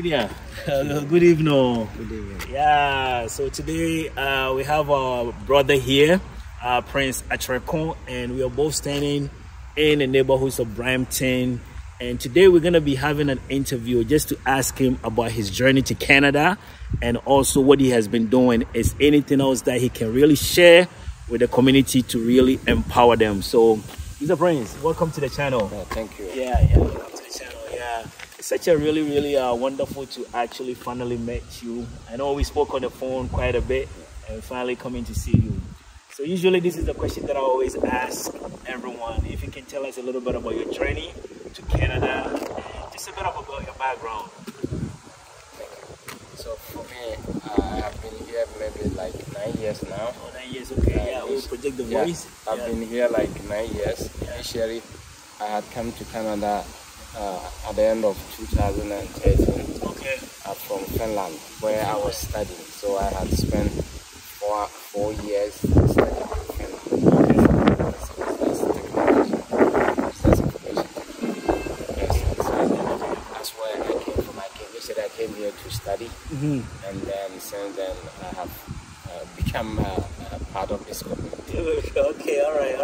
Media. Good evening. Good evening. Yeah, so today we have our brother here, Prince Atrekon, and we are both standing in the neighborhoods of Brampton. And today we're going to be having an interview just to ask him about his journey to Canada and also what he has been doing. Is anything else that he can really share with the community to really empower them? So, Mr. Prince, welcome to the channel. Thank you. Yeah, welcome to the channel. Yeah, it's such a really wonderful to actually finally meet you. I know we spoke on the phone quite a bit and finally coming to see you. So usually this is the question that I always ask everyone. If you can tell us a little bit about your journey to Canada and just a bit about your background. So for me, I have been here maybe like 9 years now. Oh, 9 years, okay. Yeah, we'll project the voice. I've been here like 9 years. Initially, I had come to Canada at the end of 2013. Okay. From Finland, where I was studying. So I had spent four years studying in Finland. That's where I came from. I came here to study, and then since then I have become a part of this community. Okay, all right.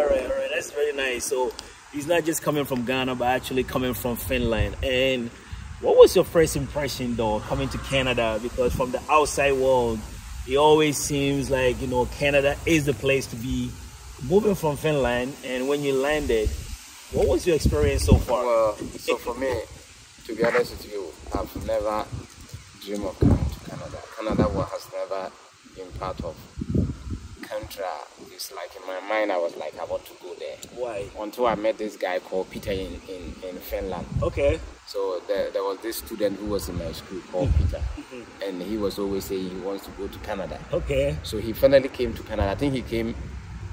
That's very nice. So he's not just coming from Ghana, but actually coming from Finland. And what was your first impression, though, coming to Canada? Because from the outside world, it always seems like, you know, Canada is the place to be. Moving from Finland, and when you landed, what was your experience so far? Well, so for me, to be honest with you, I've never dreamed of coming to Canada. Canada has never been part of country. It's like in my mind, I was like, I want to go there. Why? Until I met this guy called Peter in Finland. Okay. So there was this student who was in my school called Peter, and he was always saying he wants to go to Canada. Okay. So he finally came to Canada. I think he came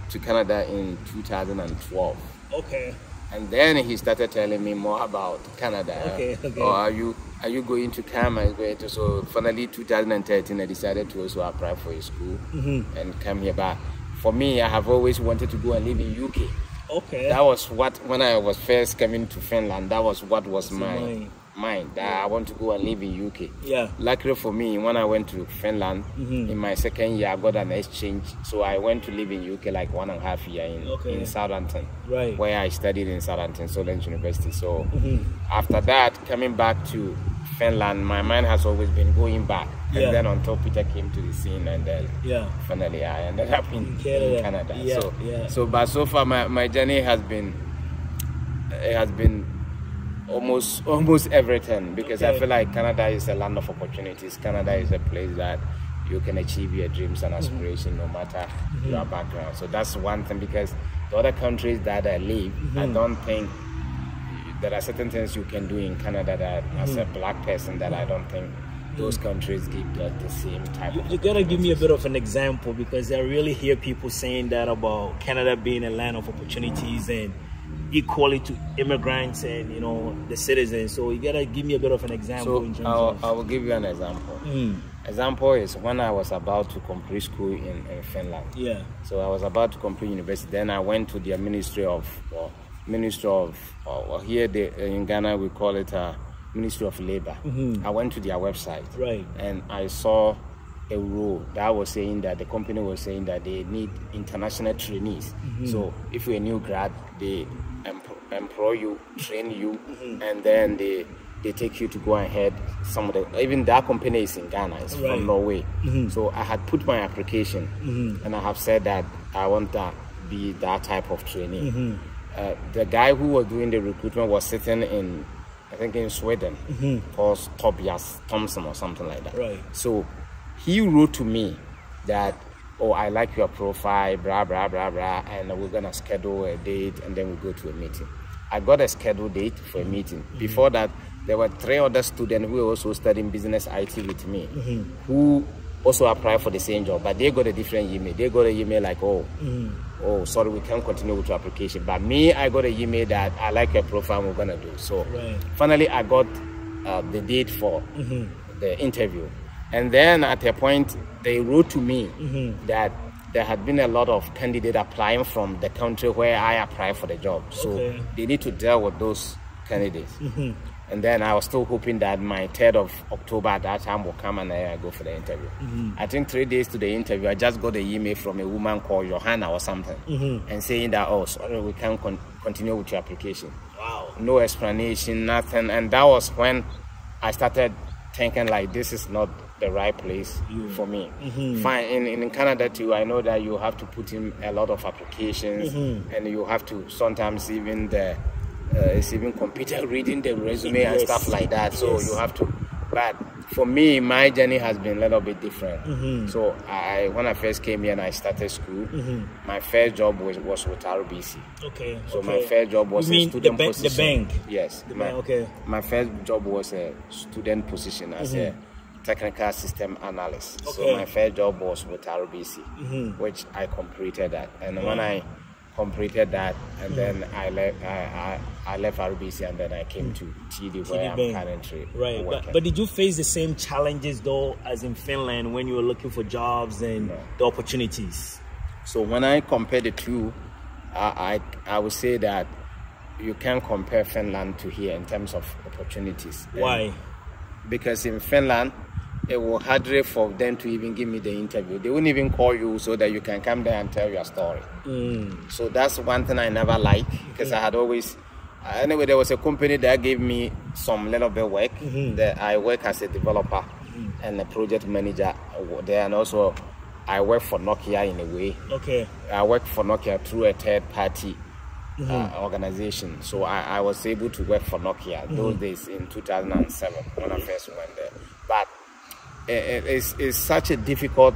to Canada in 2012. Okay. And then he started telling me more about Canada. Okay. Or are you going to come and going to? So finally, 2013, I decided to also apply for a school and come here. But for me, I have always wanted to go and live in UK. Okay. That was what, when I was first coming to Finland, that was what was my mind, that I want to go and live in UK. Yeah. Luckily for me, when I went to Finland, in my second year, I got an exchange. So I went to live in UK like 1.5 years in Southampton, right, where I studied in Southampton, Solent University. So after that, coming back to Finland, my mind has always been going back. And then on top, Peter came to the scene, and then finally I ended up in Canada. But so far my journey has been almost everything, because I feel like Canada is a land of opportunities. Canada is a place that you can achieve your dreams and aspirations no matter your background. So that's one thing, because the other countries that I live, I don't think there are certain things you can do in Canada that as a black person that I don't think those countries give the same type of. You gotta give me a bit of an example, because I really hear people saying that about Canada being a land of opportunities and equally to immigrants and, you know, the citizens. So you gotta give me a bit of an example. So I will give you an example. Example is when I was about to complete school in Finland. Yeah. So I was about to complete university. Then I went to the Ministry of here in Ghana we call it Ministry of Labor. I went to their website, right, and I saw a rule that was saying that the company was saying that they need international trainees. So if you're a new grad, they employ you, train you, and then they take you to go ahead. Some of the, even that company is in Ghana, it's from Norway. So I had put my application, and I have said that I want to be that type of trainee. The guy who was doing the recruitment was sitting in, I think in Sweden, called Tobias Thompson or something like that. Right. So he wrote to me that, oh, I like your profile, blah, blah, blah, blah, and we're going to schedule a date, and then we'll go to a meeting. I got a scheduled date for a meeting. Before that, there were 3 other students who were also studying business IT with me, who also applied for the same job, but they got a different email. They got an email like, oh, sorry, we can't continue with your application. But me, I got an email that I like your profile, we're going to do. So finally, I got the date for the interview. And then at a point, they wrote to me that there had been a lot of candidates applying from the country where I applied for the job. So they need to deal with those candidates. And then I was still hoping that my 3rd of October at that time will come and I go for the interview. I think 3 days to the interview, I just got an email from a woman called Johanna or something, and saying that, oh, sorry, we can't continue with your application. Wow. No explanation, nothing. And that was when I started thinking like, this is not the right place for me. Fine, in Canada too, I know that you have to put in a lot of applications, and you have to sometimes even it's even computer reading the resume and stuff like that. So you have to. But for me, my journey has been a little bit different. So when I first came here and I started school, my first job was with RBC. Okay. So my first job was a student position. The bank? Yes. Okay. My first job was a student position as a technical system analyst. Okay. So my first job was with RBC, which I completed that. And when I completed that, and then I left RBC, and then I came to TD where I'm currently working. But did you face the same challenges though as in Finland when you were looking for jobs and the opportunities? So when I compare the two, I would say that you can't compare Finland to here in terms of opportunities. Why? Because in Finland, it was harder for them to even give me the interview. They wouldn't even call you so that you can come there and tell your story. So that's one thing I never liked, because I had always... Anyway, there was a company that gave me some little bit work. That I work as a developer and a project manager there, and also I work for Nokia in a way. Okay. I work for Nokia through a third-party organization. So I was able to work for Nokia those days in 2007 when I first went there. But it's such a difficult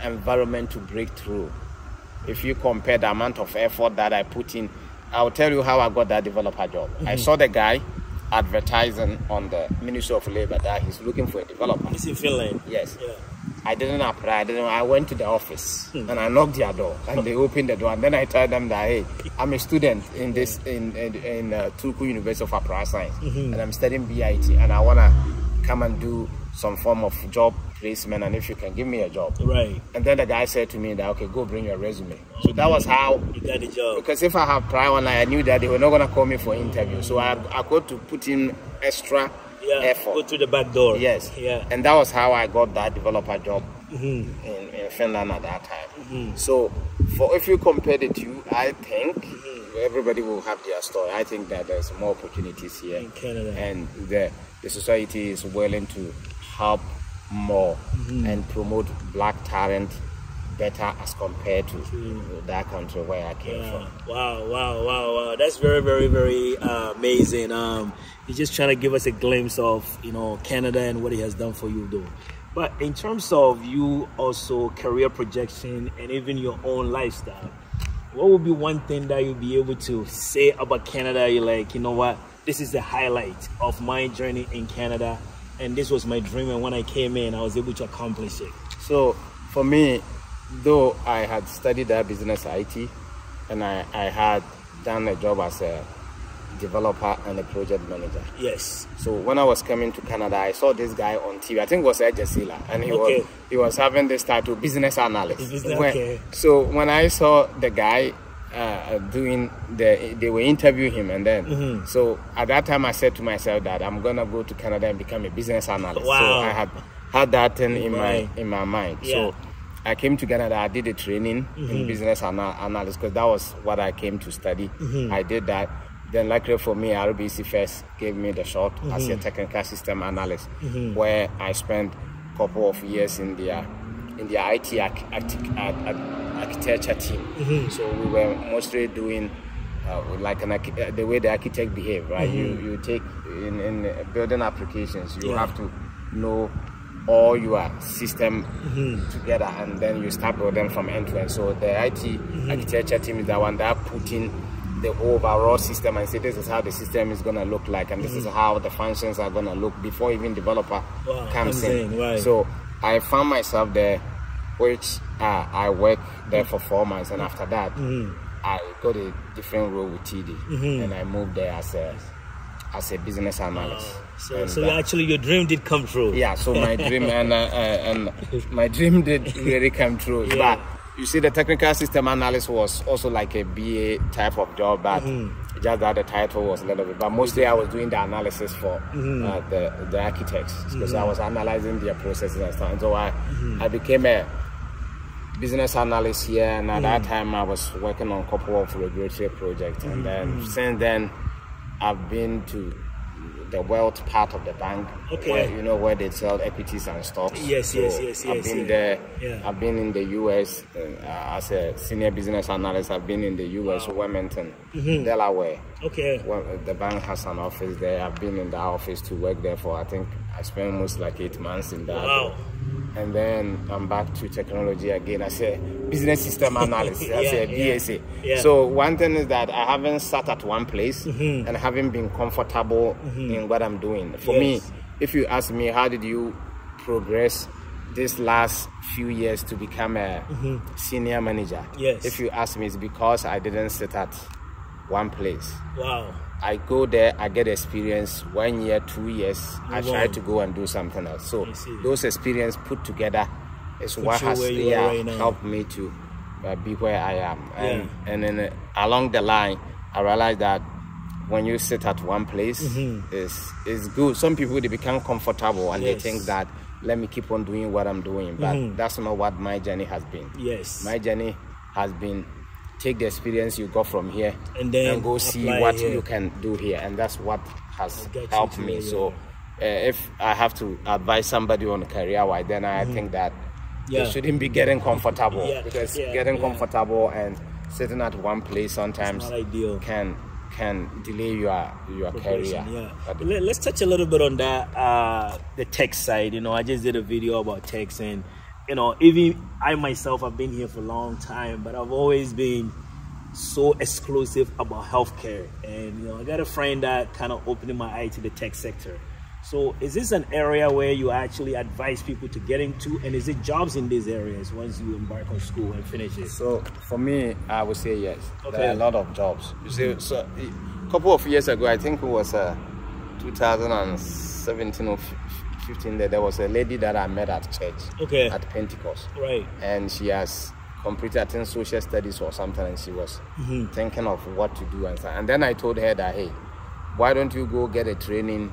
environment to break through. If you compare the amount of effort that I put in, I'll tell you how I got that developer job. I saw the guy advertising on the Ministry of Labor that he's looking for a developer. It's in Finland? Yes. Yeah. I didn't apply. I went to the office and I knocked their door, and they opened the door, and then I told them that, hey, I'm a student in Turku University of Applied Science, and I'm studying BIT, and I want to come and do some form of job placement, and if you can give me a job. Right. And then the guy said to me that, okay, go bring your resume. So that was how you got the job. Because if I have prior one, I knew that they were not going to call me for interview. So I got to put in extra effort. Go through the back door. Yes. Yeah. And that was how I got that developer job in Finland at that time. So if you compare the two, I think everybody will have their story. I think that there's more opportunities here in Canada, and the society is willing to help more and promote black talent better as compared to that country where I came from. Wow. That's very, very, very amazing. You're just trying to give us a glimpse of, Canada and what it has done for you though. But in terms of you also career projection and even your own lifestyle, what would be one thing that you'll be able to say about Canada? You're like, you know what, this is the highlight of my journey in Canada, and this was my dream, and when I came in, I was able to accomplish it. So for me, though I had studied that business IT, and I had done a job as a developer and a project manager. Yes. So when I was coming to Canada, I saw this guy on TV. I think it was Ejasila, and he was having this title, business analyst. So when I saw the guy they were interviewing him, and then so at that time I said to myself that I'm gonna go to Canada and become a business analyst. Wow. So I had that thing in my mind. Yeah. So I came to Canada. I did a training in business analysis, because that was what I came to study. I did that. Then luckily for me, RBC first gave me the shot as a technical system analyst, where I spent a couple of years in their IT architecture team. So we were mostly doing like the way the architect behave, right? You take in building applications, you have to know all your system together, and then you start building from end to end. So the IT architecture team is the one that put in the overall system and say this is how the system is going to look like, and this is how the functions are going to look before even developer comes in. Right. So I found myself there, which I worked there for 4 months, and after that I got a different role with TD, and I moved there as a business analyst. So actually your dream did come true. Yeah, so my dream and my dream did really come true. But you see, the technical system analyst was also like a BA type of job, but just that the title was a little bit, but mostly I was doing the analysis for the architects, because I was analyzing their processes and stuff. And so I became a business analyst here, and at that time I was working on a couple of regulatory projects, and then since then I've been to the wealth part of the bank, where, you know, where they sell equities and stocks. Yes. I've been there. I've been in the US as a senior business analyst. I've been in the US, Wilmington, Delaware. Well, the bank has an office there. I've been in the office to work there for, I think I spent almost like 8 months in that. And then I'm back to technology again. I say business system analyst. I say BSA. So one thing is that I haven't sat at one place and haven't been comfortable in what I'm doing. For me, if you ask me, how did you progress this last few years to become a senior manager? If you ask me, it's because I didn't sit at one place. I go there, I get experience 1 year, 2 years. I try to go and do something else. So those experience put together is what has helped me to be where I am. And then along the line, I realized that when you sit at one place, it's good. Some people, they become comfortable and they think that, let me keep on doing what I'm doing. But that's not what my journey has been. My journey has been, take the experience you got from here and go see what you can do here, and that's what has helped me. So if I have to advise somebody on a career-wise, then I think that you shouldn't be getting comfortable, because getting comfortable and sitting at one place sometimes can delay your career. Let's touch a little bit on that, the tech side. You know, I just did a video about tech, and you know, even I myself have been here for a long time, but I've always been so exclusive about healthcare. And you know, I got a friend that kind of opened my eye to the tech sector. So is this an area where you actually advise people to get into, and is it jobs in these areas once you embark on school and finish it? So for me, I would say yes. There are a lot of jobs. You see, so a couple of years ago, I think it was 2017 or 15, there was a lady that I met at church, at Pentecost, and she has completed, I think, social studies or something, and she was thinking of what to do and then I told her that, hey, why don't you go get a training,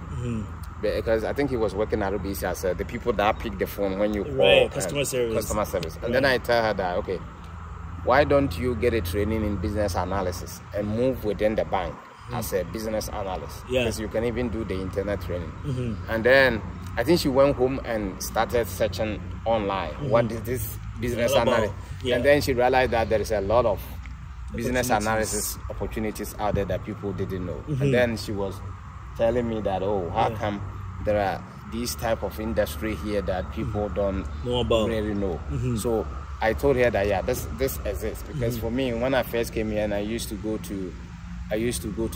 because I think he was working at RBC as the people that pick the phone when you call, customer service. And then I tell her that, okay, why don't you get a training in business analysis and move within the bank as a business analyst, because you can even do the internet training. And then I think she went home and started searching online, what is this business analysis? And then she realized that there is a lot of business analysis opportunities out there that people didn't know. And then she was telling me that, oh, how come there are these type of industry here that people don't really know? So I told her that, this exists, because for me, when I first came here and I used to go to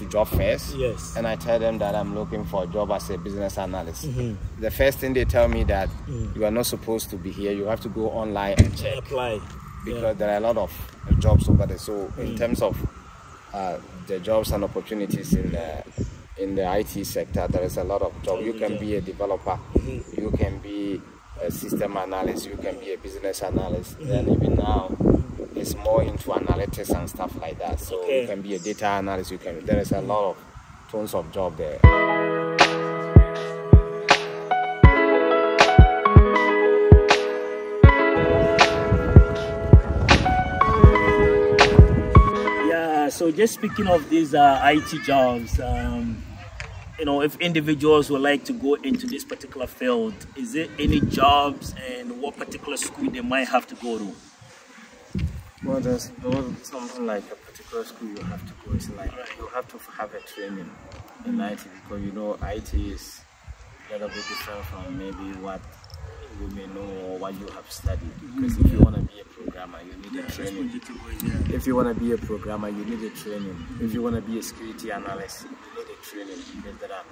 job fairs, and I tell them that I'm looking for a job as a business analyst. The first thing they tell me that you are not supposed to be here, you have to go online and check, because there are a lot of jobs over there. So in terms of the jobs and opportunities in the IT sector, there is a lot of jobs. You can be a developer, you can be a system analyst, you can be a business analyst, and even now it's more into analytics and stuff like that. So you can be a data analyst, there is a lot of tons of job there. So just speaking of these IT jobs, you know, if individuals would like to go into this particular field, is there any jobs and what particular school they might have to go to? Well, there's something like a particular school you have to go. It's like you have to have a training in IT, because you know IT is a little bit different from maybe what you may know or what you have studied. Because if you want to be a programmer, you need a training. If you want to be a programmer, you need a training. If you want to be a security analyst, you need a training, because there are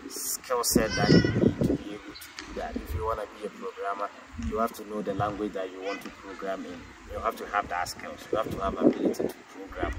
skill set that you need to be able to do that. If you want to be a programmer, you have to know the language that you want to program in. You have to have that skills. You have to have ability to program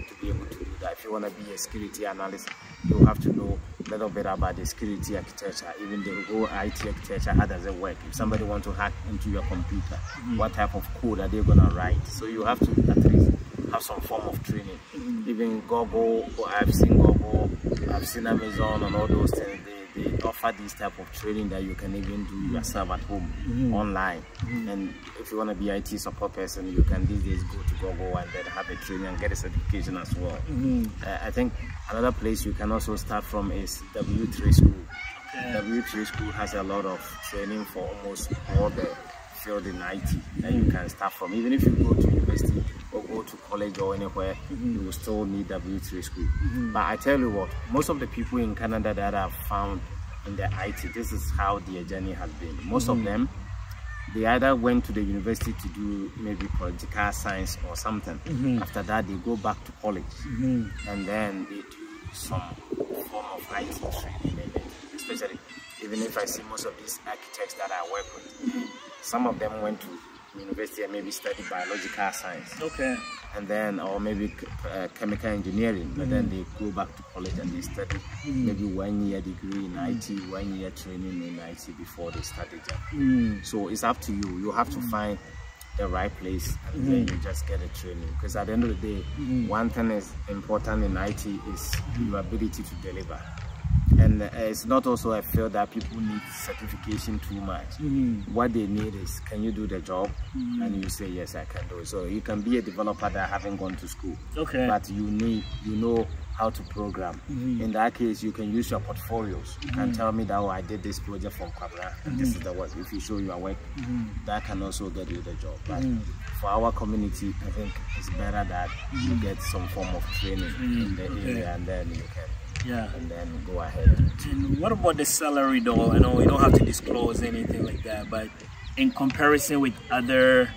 to be able to do that. If you want to be a security analyst, you have to know a little bit about the security architecture, even the whole IT architecture. How does it work? If somebody wants to hack into your computer, what type of code are they going to write? So you have to at least have some form of training. Even Google, I've seen Google, I've seen Amazon and all those things. They offer this type of training that you can even do yourself at home, online. And if you want to be IT support person, you can these days go to Google and then have a training and get a certification as well. I think another place you can also start from is W3 School. W3 School has a lot of training for almost all the field in IT that you can start from. Even if you go to university or go to college or anywhere, you will still need W3 School. But I tell you what, most of the people in Canada that I've found in the IT, this is how their journey has been. Most of them, they either went to the university to do maybe political science or something. After that, they go back to college, and then they do some form of IT training. Especially, even if I see most of these architects that I work with, some of them went to university and maybe studied biological science. And then, or maybe chemical engineering, but then they go back to college and they study maybe 1 year degree in IT, 1 year training in IT before they start a job. So it's up to you. You have to find the right place and then you just get a training. Because at the end of the day, one thing is important in IT is your ability to deliver. And it's not also I feel that people need certification too much. What they need is, can you do the job? And you say, yes, I can do it. So you can be a developer that haven't gone to school, but you know how to program. In that case, you can use your portfolios. You can tell me that, oh, I did this project from Kwabena, and this is the work. If you show your work, that can also get you the job. But for our community, I think it's better that you get some form of training in the area, and then you can. And then go ahead. And what about the salary though? I know you don't have to disclose anything like that, but in comparison with other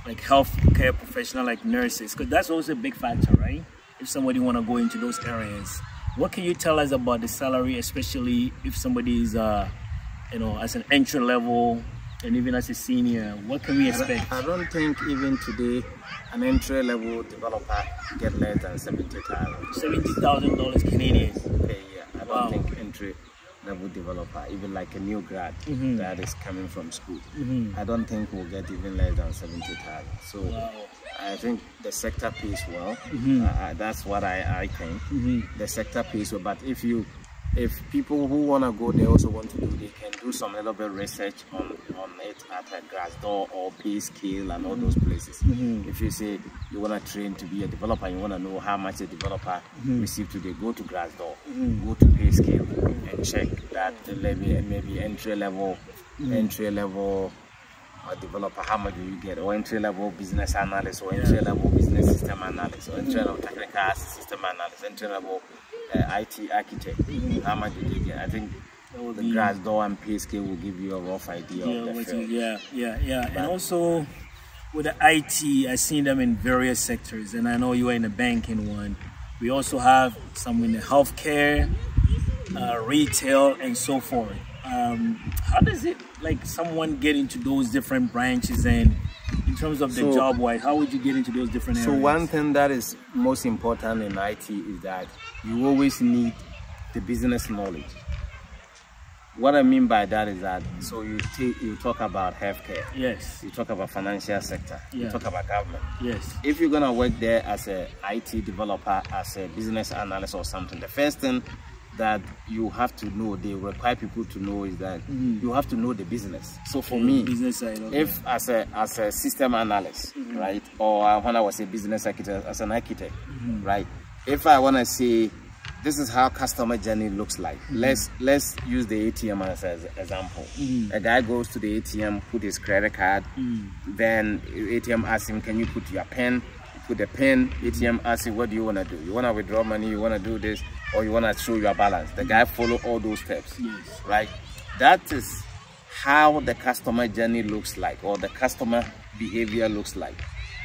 like healthcare professionals like nurses, because that's also a big factor, right? If somebody want to go into those areas, what can you tell us about the salary, especially if somebody is you know, as an entry level and even as a senior? What can we expect? I don't think even today an entry level developer get less than $70,000. $70,000 Canadian. Okay, I don't think entry level developer, even like a new grad that is coming from school, I don't think we'll get even less than $70,000. So I think the sector pays well. That's what I think. The sector pays well, but if people who want to go, they also want to do, they can do some little bit research on it at a Glassdoor or PayScale and all those places. If you say you want to train to be a developer, you want to know how much a developer receives today, go to Glassdoor, go to PayScale and check that maybe entry level developer, how much do you get, or entry level business analyst, or entry level business system analyst, or entry level technical system analyst, entry level IT architect, how much do they get? I think the Glassdoor and PayScale will give you a rough idea of the field. And also with the IT, I've seen them in various sectors, and I know you are in the banking one. We also have some in the healthcare, retail, and so forth. How does it, like, someone get into those different branches, and in terms of the job wise, how would you get into those different areas? So one thing that is most important in IT is that you always need the business knowledge. What I mean by that is that, so you talk about healthcare, you talk about financial sector, you talk about government. If you're gonna work there as a IT developer, as a business analyst or something, the first thing that you have to know, they require people to know, is that you have to know the business. So for me, business side, if as a system analyst, right, or when I was a business architect, as an architect, right, if I want to say this is how customer journey looks like, let's use the ATM as an example. A guy goes to the ATM, put his credit card, then ATM asks him, can you put your pen? Put the pen. ATM asks him, what do you want to do? You want to withdraw money, you want to do this, or you want to show your balance? The guy follow all those steps, right? That is how the customer journey looks like, or the customer behavior looks like.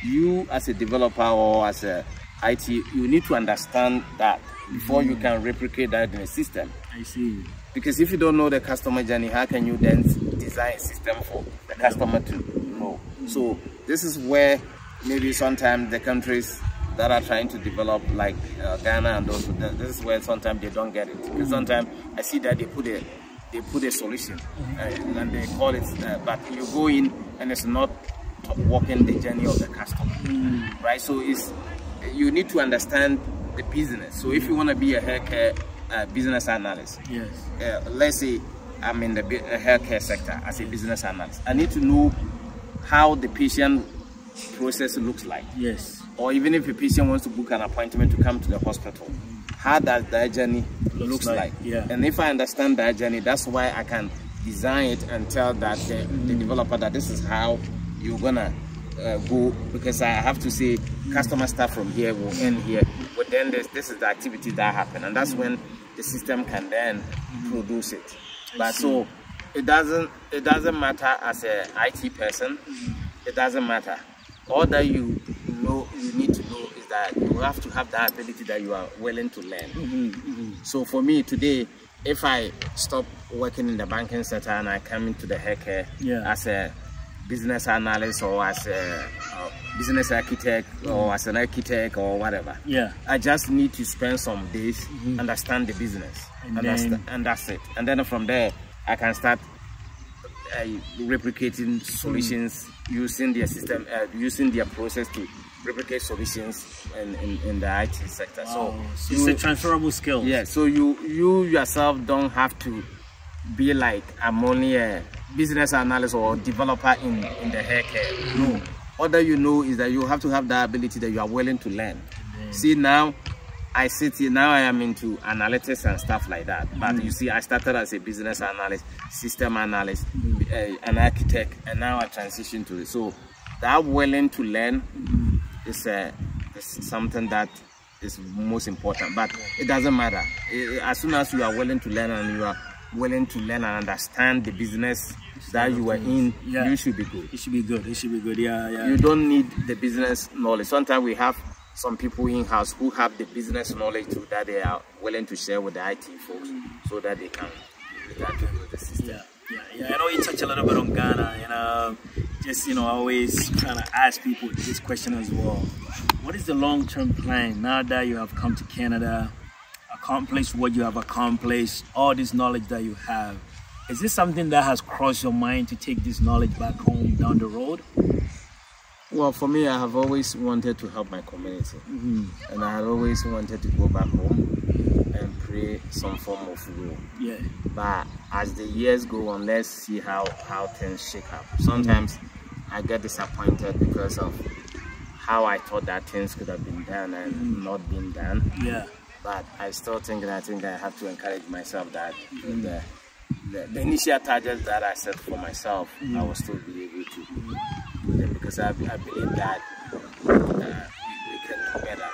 You as a developer or as a IT, you need to understand that before you can replicate that in a system. I see. Because if you don't know the customer journey, how can you then design a system for the customer to know? So this is where maybe sometimes the countries that are trying to develop, like Ghana and those, this is where sometimes they don't get it. Because sometimes I see that they put a solution and they call it, but you go in and it's not walking the journey of the customer, right? So you need to understand the business. So if you want to be a haircare business analyst, yes, let's say I'm in the haircare sector as a business analyst, I need to know how the patient process looks like. Yes. Or even if a patient wants to book an appointment to come to the hospital, how does that journey looks like. Yeah. And if I understand that journey, that's why I can design it and tell that the developer that this is how you're gonna go, because I have to say customer start from here, will end here, but then this is the activity that happen, and that's when the system can then produce it. But so it doesn't matter as a IT person, it doesn't matter. All that you need to know is that you have to have that ability that you are willing to learn. So for me today, if I stop working in the banking sector and I come into the haircare as a business analyst or as a business architect or as an architect or whatever, I just need to spend some days understand the business, and that's it. And then from there I can start replicating solutions using their system, using their process to replicate solutions in the IT sector. Wow. So it's a transferable skill. Yeah, so you yourself don't have to be like, I'm only a business analyst or developer in the haircare. No. All that you know is that you have to have the ability that you are willing to learn. See, now I sit here, now I am into analytics and stuff like that. But you see, I started as a business analyst, system analyst, an architect, and now I transition to it. So that willing to learn is something that is most important. But it doesn't matter. As soon as you are willing to learn and you are willing to learn and understand the business that you are in, you should be good. It should be good. It should be good. Yeah. You don't need the business knowledge. Sometimes we have some people in-house who have the business knowledge too, that they are willing to share with the IT folks so that they can with the system. I know you touch a little bit on Ghana, just always trying to ask people this question as well. What is the long-term plan now that you have come to Canada, accomplished what you have accomplished, all this knowledge that you have? Is this something that has crossed your mind to take this knowledge back home down the road? Well, for me, I have always wanted to help my community, and I had always wanted to go back home and play some form of role. But as the years go on, let's see how things shake up. Sometimes I get disappointed because of how I thought that things could have been done and not been done. But I still think I have to encourage myself that the initial targets that I set for myself, I will still be able to do them, because I believe that we can do better.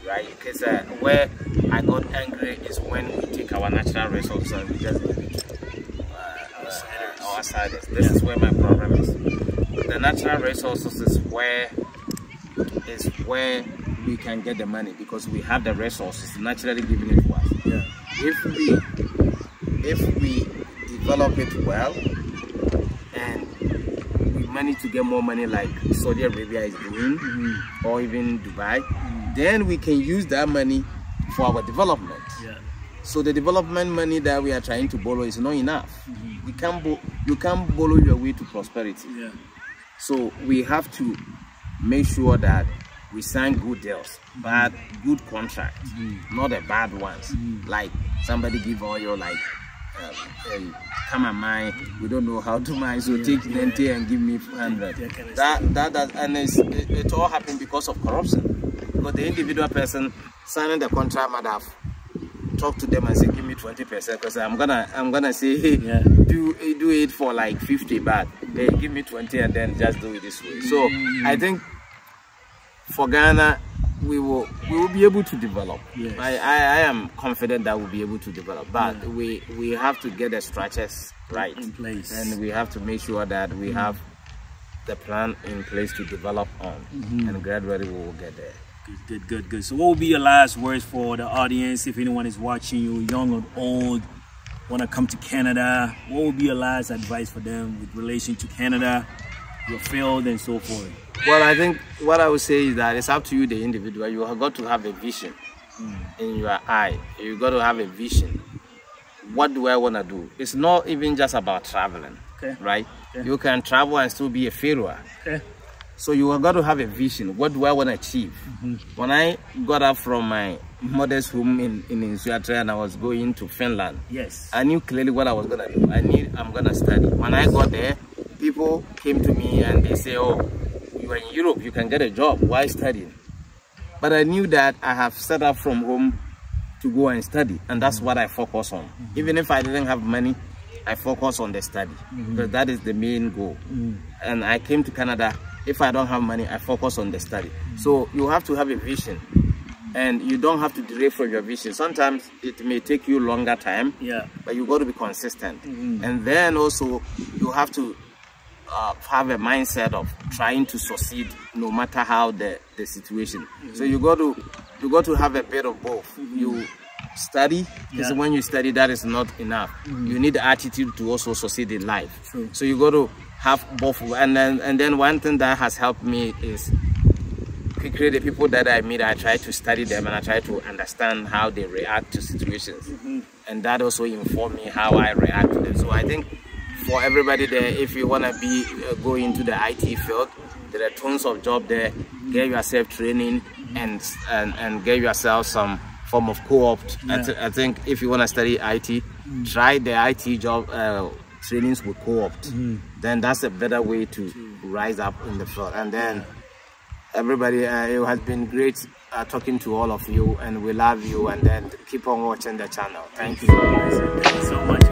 Right? Because where I got angry is when we take our natural resources and we just give it to outsiders. This is where my problem is. The natural resources is where we can get the money, because we have the resources naturally given it to us. If we develop it well and we manage to get more money like Saudi Arabia is doing, or even Dubai, then we can use that money for our development. So the development money that we are trying to borrow is not enough. You can't borrow your way to prosperity. So we have to make sure that we sign good deals, good contracts, not the bad ones. Like somebody give oil, like come and mine, we don't know how to mine, so take 90 and give me 100. And it all happened because of corruption. Because the individual person signing the contract might have talked to them and say, give me 20%, because I'm gonna say, hey, do it for like 50, but they give me 20 and then just do it this way. So I think for Ghana, we will be able to develop. I am confident that we'll be able to develop, but we have to get the structures right in place, and we have to make sure that we have the plan in place to develop on, and gradually we will get there. Good. So what will be your last words for the audience? If anyone is watching you, young or old, want to come to Canada, what will be your last advice for them with relation to Canada, your field, and so forth? Well, I think what I would say is that it's up to you, the individual. You have got to have a vision in your eye. You got to have a vision. What do I want to do? It's not even just about traveling, right? You can travel and still be a failure. So you have got to have a vision. What do I want to achieve? When I got up from my mother's home in Nsuatre and I was going to Finland, yes, I knew clearly what I was going to do. I'm going to study. When I got there, people came to me and they say, oh, you are in Europe, you can get a job. Why studying? But I knew that I have set up from home to go and study, and that's what I focus on. Even if I didn't have money, I focus on the study, because that is the main goal. And I came to Canada. If I don't have money, I focus on the study. So you have to have a vision, and you don't have to derail from your vision. Sometimes it may take you longer time, but you got to be consistent. And then also you have to have a mindset of trying to succeed no matter how the situation. So you got to have a bit of both. You study, because when you study, that is not enough. You need the attitude to also succeed in life. So you got to have both. And then one thing that has helped me is quickly the people that I meet, I try to study them and I try to understand how they react to situations. And that also informs me how I react to them. So I think for everybody there, if you want to go into the IT field, there are tons of jobs there. Get yourself training and get yourself some form of co-op. I think if you want to study IT, try the IT job trainings with co-op. Then that's a better way to rise up in the field. And then everybody, it has been great talking to all of you, and we love you. And then keep on watching the channel. Thank you. Thank you so much.